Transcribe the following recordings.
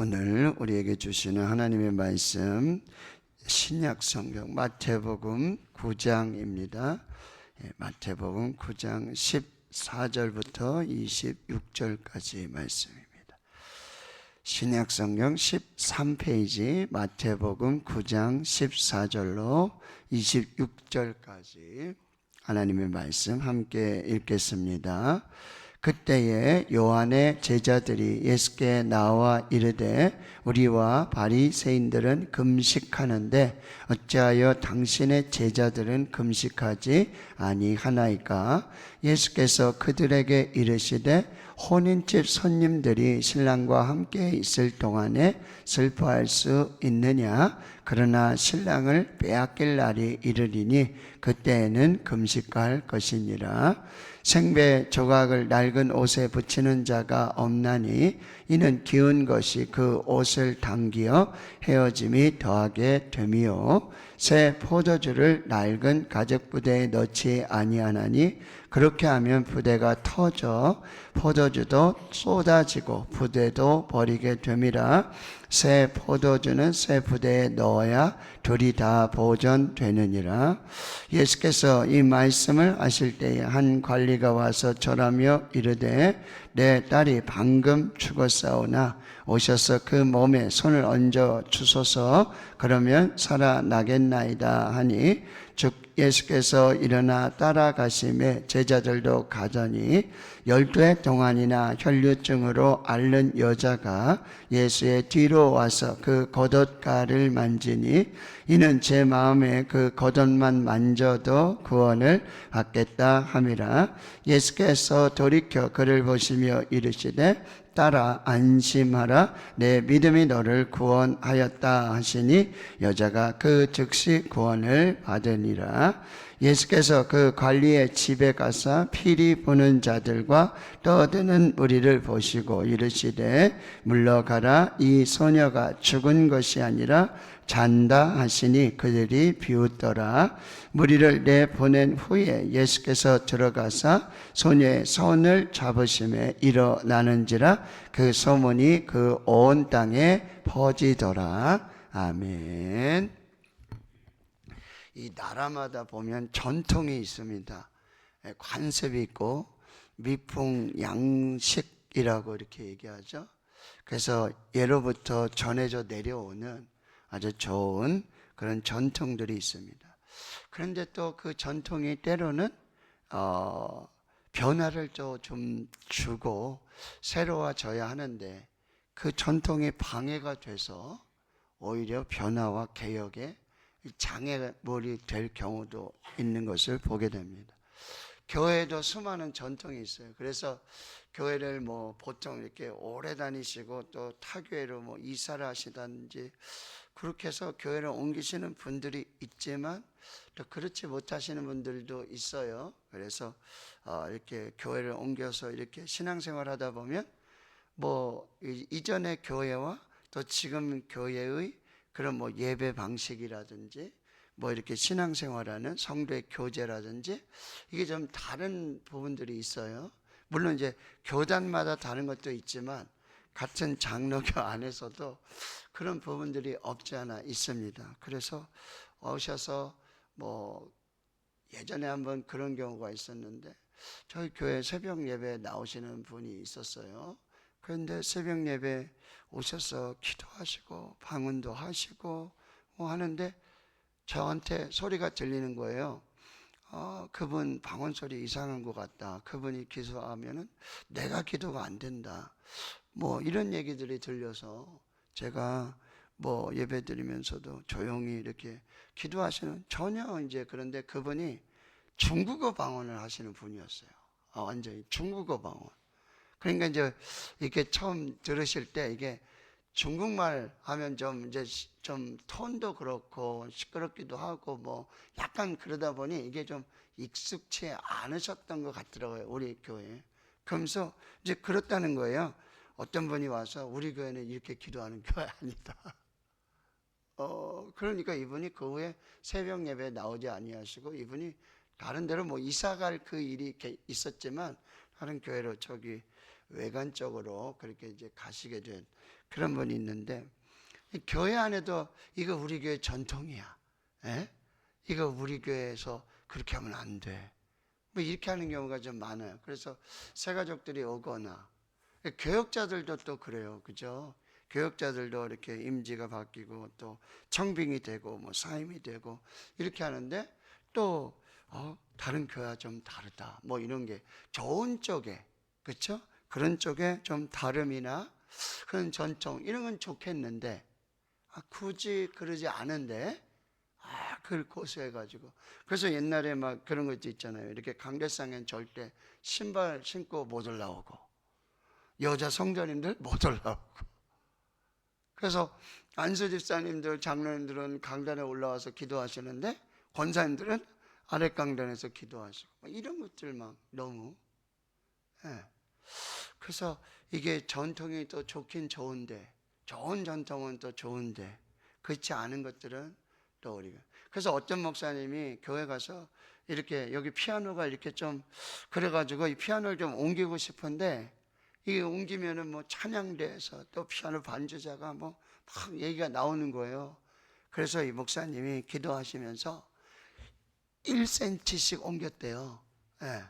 오늘 우리에게 주시는 하나님의 말씀 신약 성경 마태복음 9장입니다. 마태복음 9장 14절부터 26절까지 말씀입니다. 신약 성경 13페이지 마태복음 9장 14절로 26절까지 하나님의 말씀 함께 읽겠습니다. 그때에 요한의 제자들이 예수께 나와 이르되 우리와 바리새인들은 금식하는데 어찌하여 당신의 제자들은 금식하지 아니하나이까? 예수께서 그들에게 이르시되 혼인집 손님들이 신랑과 함께 있을 동안에 슬퍼할 수 있느냐? 그러나 신랑을 빼앗길 날이 이르리니 그때에는 금식할 것이니라. 생배 조각을 낡은 옷에 붙이는 자가 없나니 이는 기운 것이 그 옷을 당기어 헤어짐이 더하게 됨이요 새 포도주를 낡은 가죽 부대에 넣지 아니하나니 그렇게 하면 부대가 터져 포도주도 쏟아지고 부대도 버리게 됨이라. 새 포도주는 새 부대에 넣어야 둘이 다 보존되느니라. 예수께서 이 말씀을 하실 때에 한 관리가 와서 절하며 이르되 내 딸이 방금 죽었사오나 오셔서 그 몸에 손을 얹어 주소서 그러면 살아나겠나이다 하니 즉 예수께서 일어나 따라가심에 제자들도 가더니 12해 동안이나 혈류증으로 앓는 여자가 예수의 뒤로 와서 그 겉옷가를 만지니 이는 제 마음에 그 겉옷만 만져도 구원을 받겠다 함이라. 예수께서 돌이켜 그를 보시며 이르시되 딸아 안심하라 내 믿음이 너를 구원하였다 하시니 여자가 그 즉시 구원을 받으니라. 예수께서 그 관리의 집에 가서 피리 부는 자들과 떠드는 무리를 보시고 이르시되 물러가라 이 소녀가 죽은 것이 아니라 잔다 하시니 그들이 비웃더라. 무리를 내보낸 후에 예수께서 들어가사 소녀의 손을 잡으심에 일어나는지라 그 소문이 그 온 땅에 퍼지더라. 아멘. 이 나라마다 보면 전통이 있습니다. 관습이 있고 미풍양식이라고 이렇게 얘기하죠. 그래서 예로부터 전해져 내려오는 아주 좋은 그런 전통들이 있습니다. 그런데 또 그 전통이 때로는 변화를 좀 주고 새로워져야 하는데 그 전통이 방해가 돼서 오히려 변화와 개혁에 장애물이 될 경우도 있는 것을 보게 됩니다. 교회에도 수많은 전통이 있어요. 그래서 교회를 보통 이렇게 오래 다니시고 또 타교회로 이사를 하시든지 그렇게 해서 교회를 옮기시는 분들이 있지만 또 그렇지 못하시는 분들도 있어요. 그래서 이렇게 교회를 옮겨서 이렇게 신앙생활 하다 보면 이전의 교회와 또 지금 교회의 그런 예배 방식이라든지 이렇게 신앙생활하는 성도의 교제라든지 이게 좀 다른 부분들이 있어요. 물론 이제 교단마다 다른 것도 있지만 같은 장로교 안에서도 그런 부분들이 없지 않아 있습니다. 그래서 오셔서 예전에 한번 그런 경우가 있었는데 저희 교회 새벽 예배에 나오시는 분이 있었어요. 그런데 새벽 예배 오셔서 기도하시고 방언도 하시고 하는데 저한테 소리가 들리는 거예요. 그분 방언 소리 이상한 것 같다. 그분이 기도하면은 내가 기도가 안 된다. 이런 얘기들이 들려서 제가 예배 드리면서도 조용히 이렇게 기도하시는 전혀 이제 그런데 그분이 중국어 방언을 하시는 분이었어요. 완전히 중국어 방언. 그러니까 이제 이렇게 처음 들으실 때 이게 중국말 하면 좀 톤도 그렇고 시끄럽기도 하고 약간 그러다 보니 이게 좀 익숙치 않으셨던 것 같더라고요, 우리 교회에. 그러면서 이제 그렇다는 거예요. 어떤 분이 와서 우리 교회는 이렇게 기도하는 교회 아니다. 그러니까 이분이 그 후에 새벽 예배에 나오지 아니하시고 이분이 다른 데로 이사 갈 그 일이 있었지만 다른 교회로 외관 쪽으로 그렇게 이제 가시게 된 그런 분이 있는데, 교회 안에도 이거 우리 교회 전통이야. 에? 이거 우리 교회에서 그렇게 하면 안 돼. 뭐 이렇게 하는 경우가 좀 많아요. 그래서 새가족들이 오거나, 교역자들도 또 그래요. 그죠? 교역자들도 이렇게 임지가 바뀌고 또 청빙이 되고 뭐 사임이 되고 이렇게 하는데 또 다른 교회와 좀 다르다. 뭐 이런 게 좋은 쪽에, 그렇죠? 그런 쪽에 좀 다름이나 그런 전통 이런 건 좋겠는데 굳이 그러지 않은데 그걸 고수해가지고, 그래서 옛날에 막 그런 것도 있잖아요. 이렇게 강대상엔 절대 신발 신고 못 올라오고 여자 성도님들 못 올라오고, 그래서 안수 집사님들 장로님들은 강단에 올라와서 기도하시는데 권사님들은 아랫 강단에서 기도하시고 이런 것들 막 너무 그래서 이게 전통이 또 좋긴 좋은데, 좋은 전통은 또 좋은데 그렇지 않은 것들은 또 우리가, 그래서 어떤 목사님이 교회 가서 이렇게 여기 피아노가 이렇게 좀 그래가지고 이 피아노를 좀 옮기고 싶은데 이게 옮기면은 뭐 찬양대에서 또 피아노 반주자가 뭐 막 얘기가 나오는 거예요. 그래서 이 목사님이 기도하시면서 1cm씩 옮겼대요. 예.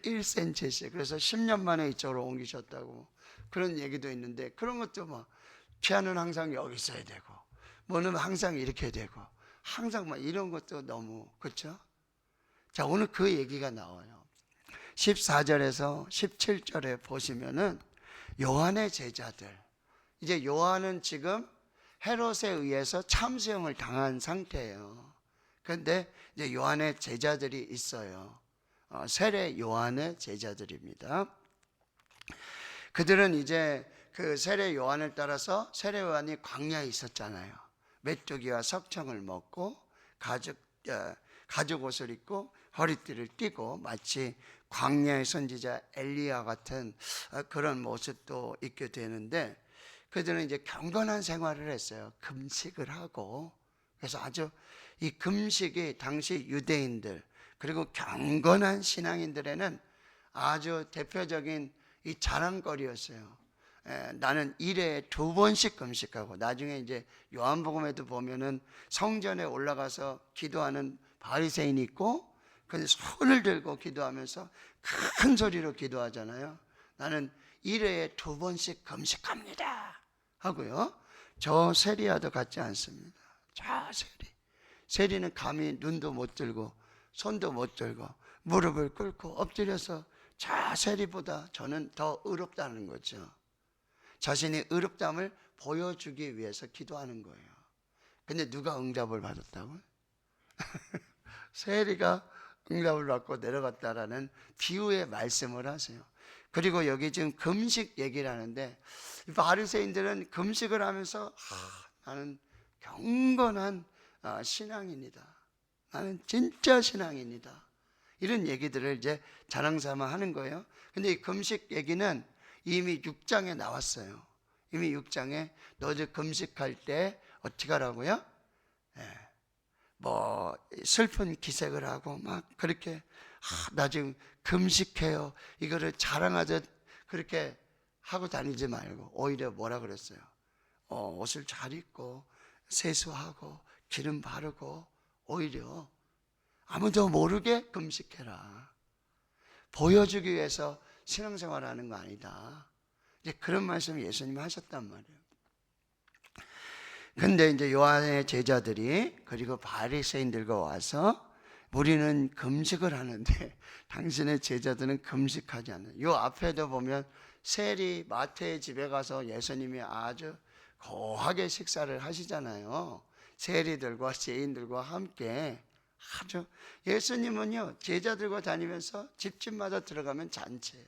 1cm씩. 그래서 10년 만에 이쪽으로 옮기셨다고 그런 얘기도 있는데, 그런 것도 막 피아노는 항상 여기 있어야 되고 뭐는 항상 이렇게 되고 항상 막 이런 것도 너무, 그렇죠? 자, 오늘 그 얘기가 나와요. 14절에서 17절에 보시면은 요한의 제자들, 이제 요한은 지금 헤롯에 의해서 참수형을 당한 상태예요. 그런데 이제 요한의 제자들이 있어요. 세례 요한의 제자들입니다. 그들은 이제 그 세례 요한을 따라서 세례 요한이 광야에 있었잖아요. 메뚜기와 석청을 먹고 가죽 옷을 입고 허리띠를 띠고 마치 광야의 선지자 엘리야 같은 그런 모습도 있게 되는데, 그들은 이제 경건한 생활을 했어요. 금식을 하고. 그래서 아주 이 금식이 당시 유대인들 그리고 경건한 신앙인들에는 아주 대표적인 이 자랑거리였어요. 나는 일에 2번씩 금식하고, 나중에 이제 요한복음에도 보면은 성전에 올라가서 기도하는 바리새인이 있고, 그 손을 들고 기도하면서 큰 소리로 기도하잖아요. 나는 1회에 2번씩 금식합니다 하고요. 저 세리와도 같지 않습니다. 저 세리는 감히 눈도 못 들고 손도 못 들고 무릎을 꿇고 엎드려서 저 세리보다 저는 더 의롭다는 거죠. 자신이 의롭담을 보여주기 위해서 기도하는 거예요. 근데 누가 응답을 받았다고요? 세리가 응답을 받고 내려갔다라는 비유의 말씀을 하세요. 그리고 여기 지금 금식 얘기를 하는데, 바리새인들은 금식을 하면서 나는 경건한 신앙인이다, 나는 진짜 신앙인이다, 이런 얘기들을 이제 자랑삼아 하는 거예요. 근데 이 금식 얘기는 이미 6장에 나왔어요. 이미 6장에 너희들 금식할 때 어떻게 하라고요? 뭐 슬픈 기색을 하고 막 그렇게 나 지금 금식해요 이거를 자랑하듯 그렇게 하고 다니지 말고, 오히려 뭐라 그랬어요? 옷을 잘 입고 세수하고 기름 바르고 오히려 아무도 모르게 금식해라. 보여주기 위해서 신앙생활을 하는 거 아니다. 이제 그런 말씀을 예수님이 하셨단 말이에요. 근데 이제 요한의 제자들이 그리고 바리새인들과 와서 우리는 금식을 하는데 당신의 제자들은 금식하지 않는. 요 앞에도 보면 세리 마태의 집에 가서 예수님이 아주 거하게 식사를 하시잖아요. 세리들과 죄인들과 함께 아주, 예수님은요 제자들과 다니면서 집집마다 들어가면 잔치예요.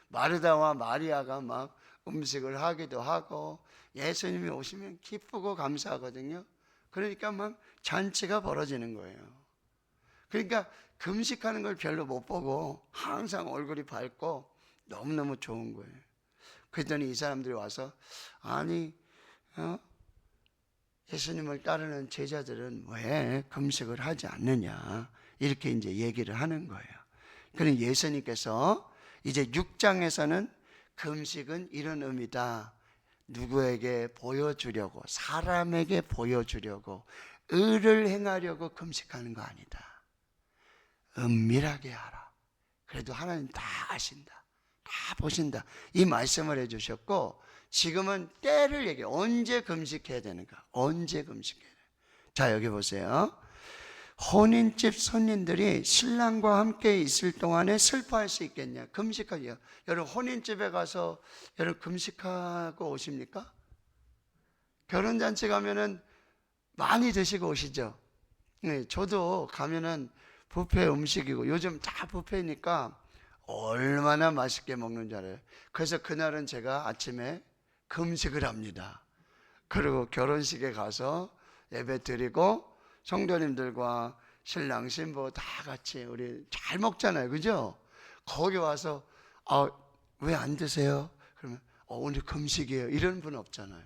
마르다와 마리아가 막 음식을 하기도 하고 예수님이 오시면 기쁘고 감사하거든요. 그러니까 막 잔치가 벌어지는 거예요. 그러니까 금식하는 걸 별로 못 보고 항상 얼굴이 밝고 너무너무 좋은 거예요. 그랬더니 이 사람들이 와서 아니 예수님을 따르는 제자들은 왜 금식을 하지 않느냐 이렇게 이제 얘기를 하는 거예요. 그러니 예수님께서 이제 6장에서는 금식은 이런 의미다. 누구에게 보여주려고, 사람에게 보여주려고, 의를 행하려고 금식하는 거 아니다. 은밀하게 하라. 그래도 하나님 다 아신다. 다 보신다. 이 말씀을 해주셨고, 지금은 때를 얘기해. 언제 금식해야 되는가? 언제 금식해야 되는가? 자, 여기 보세요. 혼인집 손님들이 신랑과 함께 있을 동안에 슬퍼할 수 있겠냐? 금식하기요. 여러분, 혼인집에 가서 여러분 금식하고 오십니까? 결혼잔치 가면은 많이 드시고 오시죠? 네, 저도 가면은 뷔페 음식이고, 요즘 다 뷔페니까 얼마나 맛있게 먹는 줄 알아요. 그래서 그날은 제가 아침에 금식을 합니다. 그리고 결혼식에 가서 예배 드리고 성도님들과 신랑 신부 다 같이 우리 잘 먹잖아요, 그죠? 거기 와서 왜 안 드세요? 그러면 오늘 금식이에요, 이런 분 없잖아요.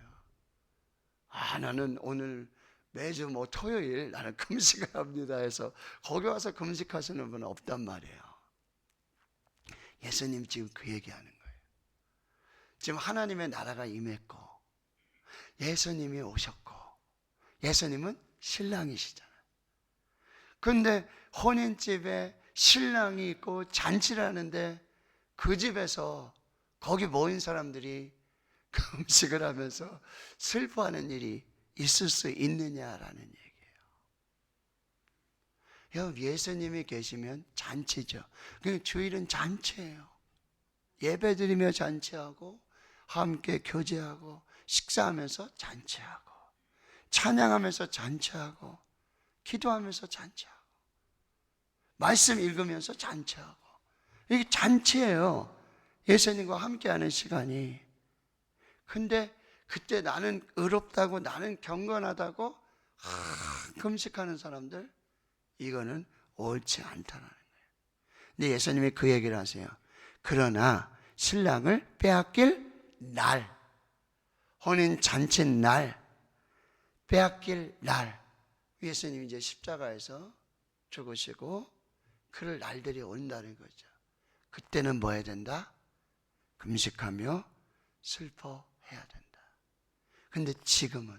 나는 오늘 매주 토요일 나는 금식을 합니다 해서 거기 와서 금식하시는 분은 없단 말이에요. 예수님 지금 그 얘기하는 거예요. 지금 하나님의 나라가 임했고 예수님이 오셨고, 예수님은 신랑이시잖아요. 그런데 혼인집에 신랑이 있고 잔치를 하는데 그 집에서 거기 모인 사람들이 금식을 하면서 슬퍼하는 일이 있을 수 있느냐라는 얘기예요. 여러분, 예수님이 계시면 잔치죠. 그러니까 주일은 잔치예요. 예배드리며 잔치하고 함께 교제하고 식사하면서 잔치하고 찬양하면서 잔치하고 기도하면서 잔치하고 말씀 읽으면서 잔치하고, 이게 잔치예요. 예수님과 함께하는 시간이. 근데 그때 나는 의롭다고, 나는 경건하다고 금식하는 사람들, 이거는 옳지 않다는 거예요. 근데 예수님이 그 얘기를 하세요. 그러나 신랑을 빼앗길 날, 혼인 잔치 날, 빼앗길 날, 예수님이 이제 십자가에서 죽으시고 그럴 날들이 온다는 거죠. 그때는 뭐 해야 된다? 금식하며 슬퍼해야 된다. 근데 지금은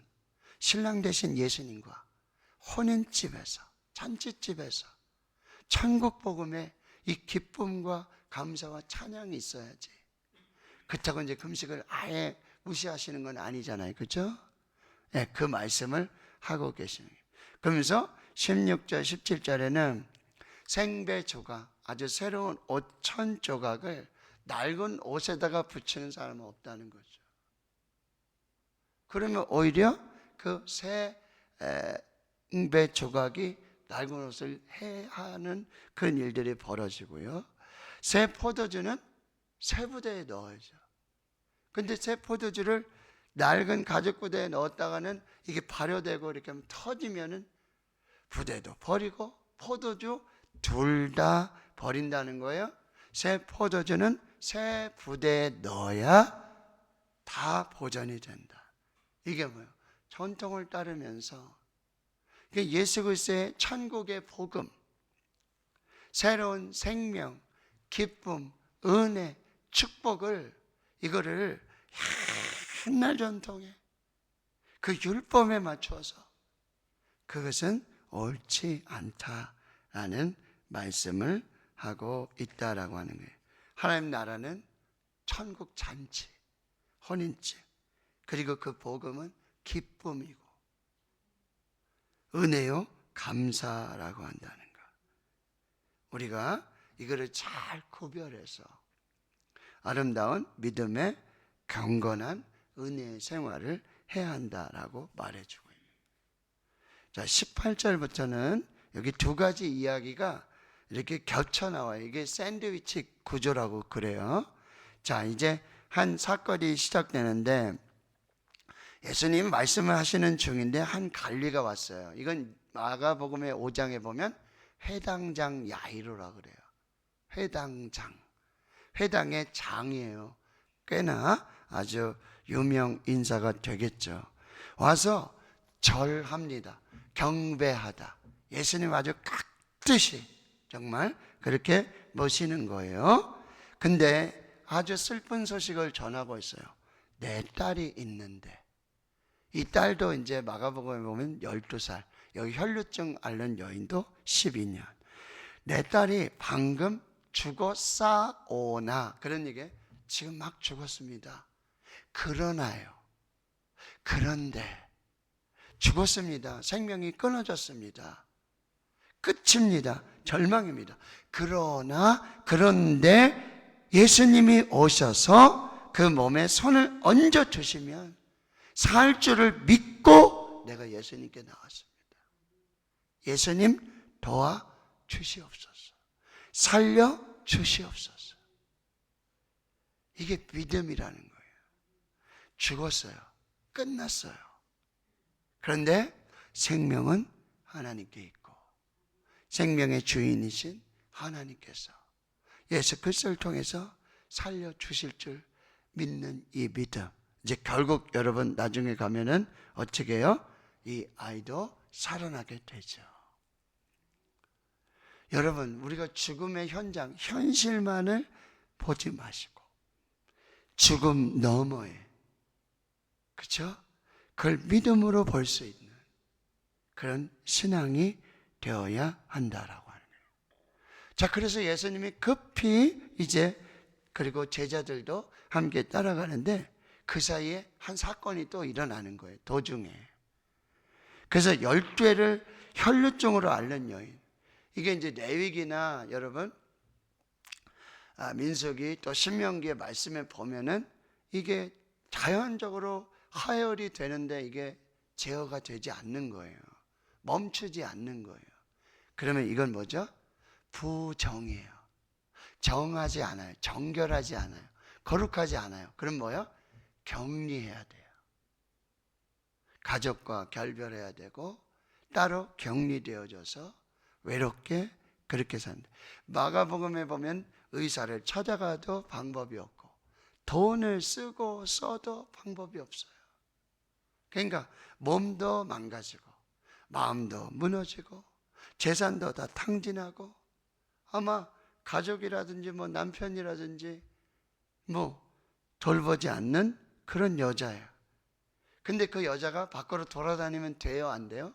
신랑 되신 예수님과 혼인집에서, 잔치집에서 천국 복음에 이 기쁨과 감사와 찬양이 있어야지. 그렇다고 이제 금식을 아예 무시하시는 건 아니잖아요, 그렇죠? 네, 그 말씀을 하고 계시는 거예요. 그러면서 16절 17절에는 생배 조각, 아주 새로운 옷 1000조각을 낡은 옷에다가 붙이는 사람은 없다는 거죠. 그러면 오히려 그 생배 조각이 낡은 옷을 해하는 그런 일들이 벌어지고요. 새 포도주는 새 부대에 넣어야죠. 근데 새 포도주를 낡은 가죽 부대에 넣었다가는 이게 발효되고 이렇게 하면 터지면은 부대도 버리고 포도주 둘 다 버린다는 거예요. 새 포도주는 새 부대에 넣어야 다 보존이 된다. 이게 뭐예요? 전통을 따르면서 예수 그리스도의 천국의 복음, 새로운 생명, 기쁨, 은혜, 축복을, 이거를 옛날 전통에 그 율법에 맞춰서 그것은 옳지 않다라는 말씀을 하고 있다라고 하는 거예요. 하나님 나라는 천국 잔치, 혼인집, 그리고 그 복음은 기쁨이고 은혜요 감사라고 한다는 것. 우리가 이거를 잘 구별해서 아름다운 믿음의 경건한 은혜의 생활을 해야 한다라고 말해주고 있습니다. 자, 18절부터는 여기 두 가지 이야기가 이렇게 겹쳐 나와요. 이게 샌드위치 구조라고 그래요. 자, 이제 한 사건이 시작되는데 예수님 말씀을 하시는 중인데 한 관리가 왔어요. 이건 마가복음의 5장에 보면 회당장 야이로라고 그래요. 회당장, 회당의 장이에요. 꽤나 아주 유명 인사가 되겠죠. 와서 절합니다. 경배하다. 예수님 아주 깍듯이 정말 그렇게 모시는 거예요. 근데 아주 슬픈 소식을 전하고 있어요. 내 딸이 있는데, 이 딸도 이제 마가복음에 보면 12살, 여기 혈루증 앓는 여인도 12년. 내 딸이 방금 죽었사오나, 그런 얘기에 지금 막 죽었습니다. 그러나요, 그런데 죽었습니다. 생명이 끊어졌습니다. 끝입니다. 절망입니다. 그런데 예수님이 오셔서 그 몸에 손을 얹어 주시면 살 줄을 믿고 내가 예수님께 나왔습니다. 예수님 도와 주시옵소서. 살려 주시옵소서. 이게 믿음이라는 거예요. 죽었어요. 끝났어요. 그런데 생명은 하나님께 있고 생명의 주인이신 하나님께서 예수 그리스도를 통해서 살려주실 줄 믿는 이 믿음, 이제 결국 여러분 나중에 가면은 어떻게 해요? 이 아이도 살아나게 되죠. 여러분, 우리가 죽음의 현장, 현실만을 보지 마시고 죽음 너머에, 그렇죠? 그걸 믿음으로 볼 수 있는 그런 신앙이 되어야 한다라고 하는 거예요. 자, 그래서 예수님이 급히 이제, 그리고 제자들도 함께 따라가는데 그 사이에 한 사건이 또 일어나는 거예요. 도중에. 그래서 12회를 혈루증으로 앓는 여인, 이게 이제 레위기나 여러분 민수기 또 신명기의 말씀에 보면은 이게 자연적으로 하혈이 되는데 이게 제어가 되지 않는 거예요. 멈추지 않는 거예요. 그러면 이건 뭐죠? 부정이에요. 정하지 않아요. 정결하지 않아요. 거룩하지 않아요. 그럼 뭐요? 격리해야 돼요. 가족과 결별해야 되고 따로 격리되어져서 외롭게 그렇게 산다. 마가복음에 보면 의사를 찾아가도 방법이 없고 돈을 쓰고 써도 방법이 없어요. 그러니까 몸도 망가지고 마음도 무너지고 재산도 다 탕진하고 아마 가족이라든지 뭐 남편이라든지 뭐 돌보지 않는 그런 여자예요. 근데 그 여자가 밖으로 돌아다니면 돼요? 안 돼요?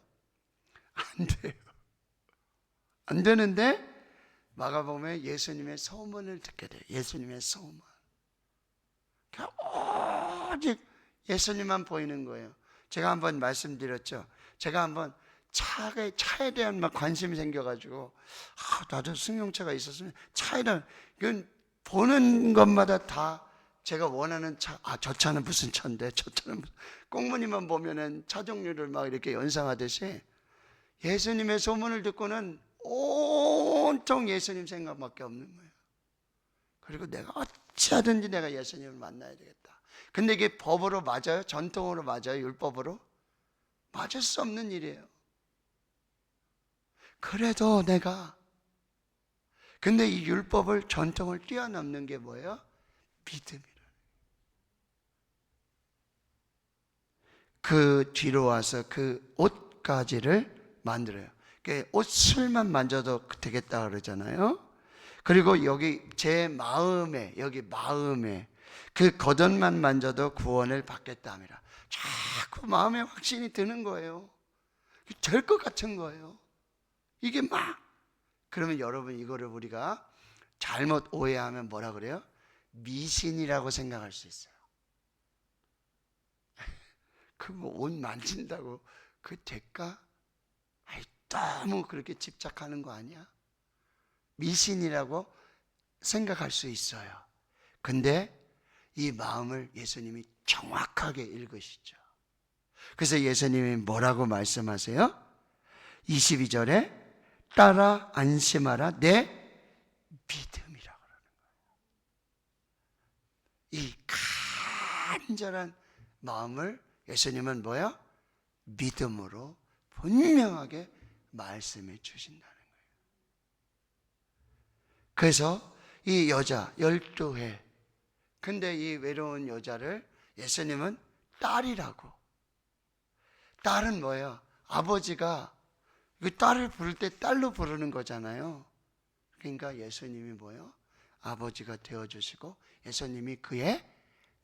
안 돼요. 안 되는데 마가복음에 예수님의 소문을 듣게 돼요. 예수님의 소문. 오직 예수님만 보이는 거예요. 제가 한번 말씀드렸죠. 제가 한번 차에 대한 막 관심이 생겨가지고 나도 승용차가 있었으면 차에 대한, 이건 보는 것마다 다 제가 원하는 차, 저 차는 무슨 차인데, 저 차는 무슨, 꽁무니만 보면은 차 종류를 막 이렇게 연상하듯이 예수님의 소문을 듣고는 온통 예수님 생각밖에 없는 거예요. 그리고 내가 어찌하든지 내가 예수님을 만나야 되겠다. 근데 이게 법으로 맞아요? 전통으로 맞아요? 율법으로? 맞을 수 없는 일이에요. 그래도 내가, 근데 이 율법을, 전통을 뛰어넘는 게 뭐예요? 믿음이라는. 그 뒤로 와서 그 옷가지를 만들어요. 옷술만 만져도 되겠다 그러잖아요. 그리고 여기 제 마음에, 여기 마음에 그 겉옷만 만져도 구원을 받겠다 합니다. 자꾸 마음에 확신이 드는 거예요. 될 것 같은 거예요. 이게 막, 그러면 여러분 이거를 우리가 잘못 오해하면 뭐라 그래요? 미신이라고 생각할 수 있어요. 그 뭐 옷 만진다고 그 될까? 너무 그렇게 집착하는 거 아니야? 미신이라고 생각할 수 있어요. 근데 이 마음을 예수님이 정확하게 읽으시죠. 그래서 예수님이 뭐라고 말씀하세요? 22절에 따라 안심하라 내 믿음이라고 그러는 거예요. 이 간절한 마음을 예수님은 뭐야? 믿음으로 분명하게 말씀해 주신다는 거예요. 그래서 이 여자 12회, 근데 이 외로운 여자를 예수님은 딸이라고. 딸은 뭐예요? 아버지가 그 딸을 부를 때 딸로 부르는 거잖아요. 그러니까 예수님이 뭐예요? 아버지가 되어주시고 예수님이 그의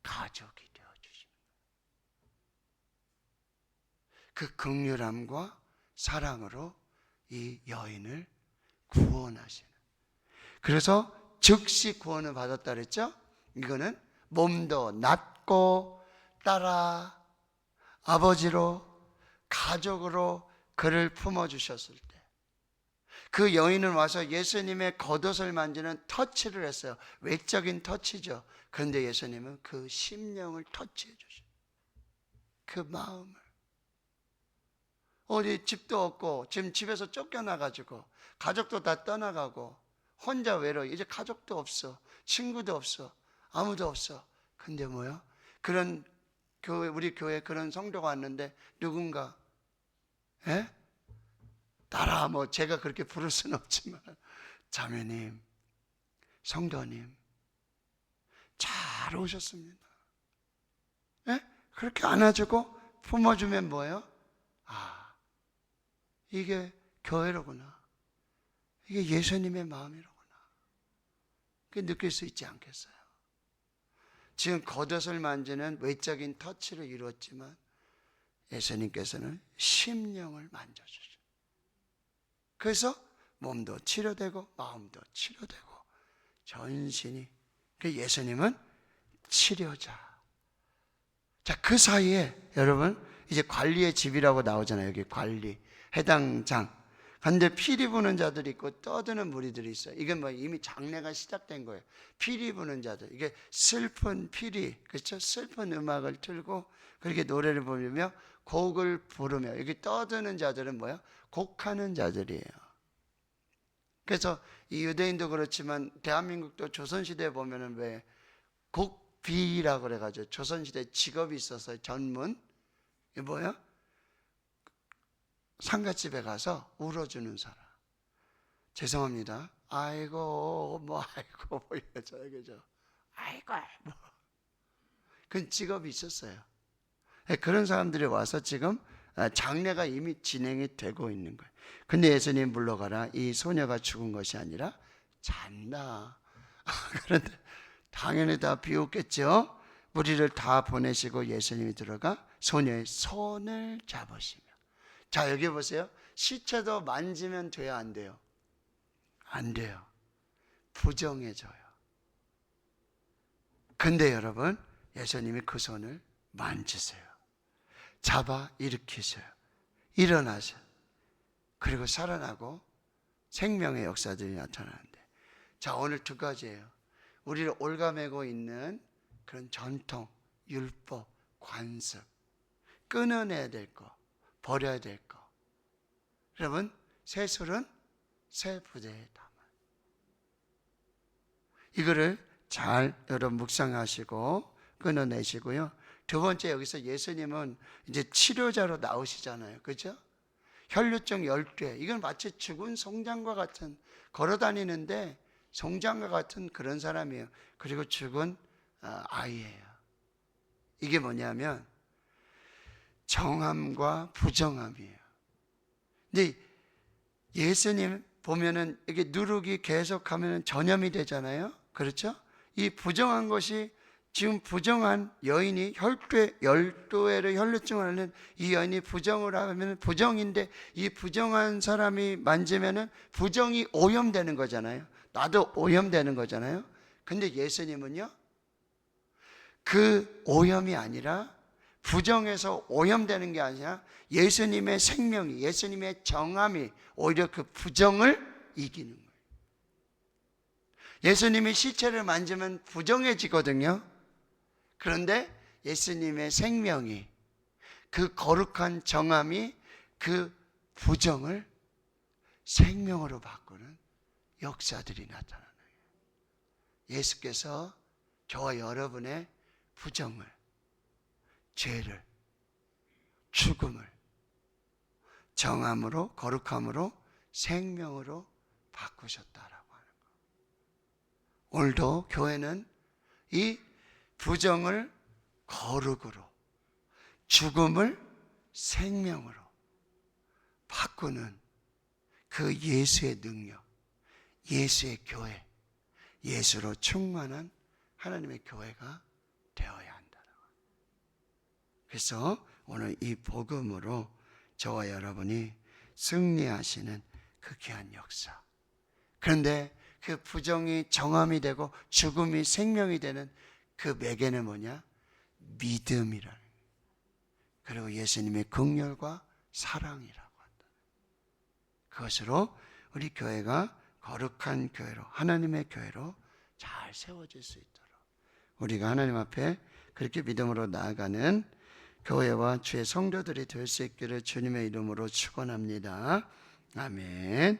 가족이 되어주시는 그 긍휼함과 사랑으로 이 여인을 구원하시는. 그래서 즉시 구원을 받았다 그랬죠. 이거는 몸도 낫고 따라 아버지로 가족으로 그를 품어주셨을 때 그 여인은 와서 예수님의 겉옷을 만지는 터치를 했어요. 외적인 터치죠. 그런데 예수님은 그 심령을 터치해 주셔요. 그 마음을. 어디 집도 없고 지금 집에서 쫓겨나가지고 가족도 다 떠나가고 혼자 외로워. 이제 가족도 없어. 친구도 없어. 아무도 없어. 근데 뭐야? 그런 교회, 우리 교회에 그런 성도가 왔는데 누군가 따라 뭐 제가 그렇게 부를 수는 없지만 자매님, 성도님 잘 오셨습니다. 그렇게 안아주고 품어주면 뭐예요? 아, 이게 교회로구나. 이게 예수님의 마음이로구나. 그게 느낄 수 있지 않겠어요? 지금 겉옷을 만지는 외적인 터치로 이루었지만 예수님께서는 심령을 만져주죠. 그래서 몸도 치료되고 마음도 치료되고 전신이. 그 예수님은 치료자. 자, 그 사이에 여러분 이제 관리의 집이라고 나오잖아요. 여기 관리, 해당장. 근데 피리 부는 자들이 있고 떠드는 무리들이 있어요. 이건 뭐 이미 장례가 시작된 거예요. 피리 부는 자들. 이게 슬픈 피리, 그렇죠? 슬픈 음악을 틀고 그렇게 노래를 부르며 곡을 부르며, 여기 떠드는 자들은 뭐야? 곡하는 자들이에요. 그래서 이 유대인도 그렇지만 대한민국도 조선시대에 보면은 왜 곡비라고 그래가지고 조선시대 직업이 있어서 전문, 이게 뭐야? 상가집에 가서 울어주는 사람. 죄송합니다. 아이고 뭐 아이고 뭐 이러죠, 그죠? 아이고 뭐 그런 직업이 있었어요. 그런 사람들이 와서 지금 장례가 이미 진행이 되고 있는 거예요. 근데 예수님 물러가라. 이 소녀가 죽은 것이 아니라 잔다. 그런데 당연히 다 비웃겠죠. 무리를 다 보내시고 예수님이 들어가 소녀의 손을 잡으시며. 자, 여기 보세요. 시체도 만지면 돼요, 안 돼요? 안 돼요. 부정해져요. 근데 여러분, 예수님이 그 손을 만지세요. 잡아 일으키세요. 일어나세요. 그리고 살아나고 생명의 역사들이 나타나는데, 자, 오늘 두 가지예요. 우리를 올가매고 있는 그런 전통, 율법, 관습, 끊어내야 될 거, 버려야 될 거. 여러분, 새 술은 새 부대에 담아. 이거를 잘 여러분 묵상하시고 끊어내시고요. 두 번째, 여기서 예수님은 이제 치료자로 나오시잖아요. 그죠? 혈류증 12회. 이건 마치 죽은 송장과 같은, 걸어다니는데 송장과 같은 그런 사람이에요. 그리고 죽은 아이예요. 이게 뭐냐면 정함과 부정함이에요. 근데 예수님 보면은 이게 누룩이 계속하면 전염이 되잖아요. 그렇죠? 이 부정한 것이, 지금 부정한 여인이 12회를 혈류증을 앓는 이 여인이 부정을 하면 부정인데, 이 부정한 사람이 만지면은 부정이 오염되는 거잖아요. 나도 오염되는 거잖아요. 근데 예수님은요, 그 오염이 아니라, 부정에서 오염되는 게 아니라 예수님의 생명이, 예수님의 정함이 오히려 그 부정을 이기는 거예요. 예수님이 시체를 만지면 부정해지거든요. 그런데 예수님의 생명이, 그 거룩한 정함이 그 부정을 생명으로 바꾸는 역사들이 나타나는 거예요. 예수께서 저와 여러분의 부정을, 죄를, 죽음을 정함으로, 거룩함으로, 생명으로 바꾸셨다라고 하는 거. 오늘도 교회는 이 부정을 거룩으로, 죽음을 생명으로 바꾸는 그 예수의 능력, 예수의 교회, 예수로 충만한 하나님의 교회가 되어야 한다. 그래서 오늘 이 복음으로 저와 여러분이 승리하시는 그 귀한 역사. 그런데 그 부정이 정함이 되고 죽음이 생명이 되는 그 매개는 뭐냐? 믿음이라는 거예요. 그리고 예수님의 긍휼과 사랑이라고 한다. 그것으로 우리 교회가 거룩한 교회로, 하나님의 교회로 잘 세워질 수 있도록 우리가 하나님 앞에 그렇게 믿음으로 나아가는 교회와 주의 성도들이 될 수 있기를 주님의 이름으로 축원합니다. 아멘.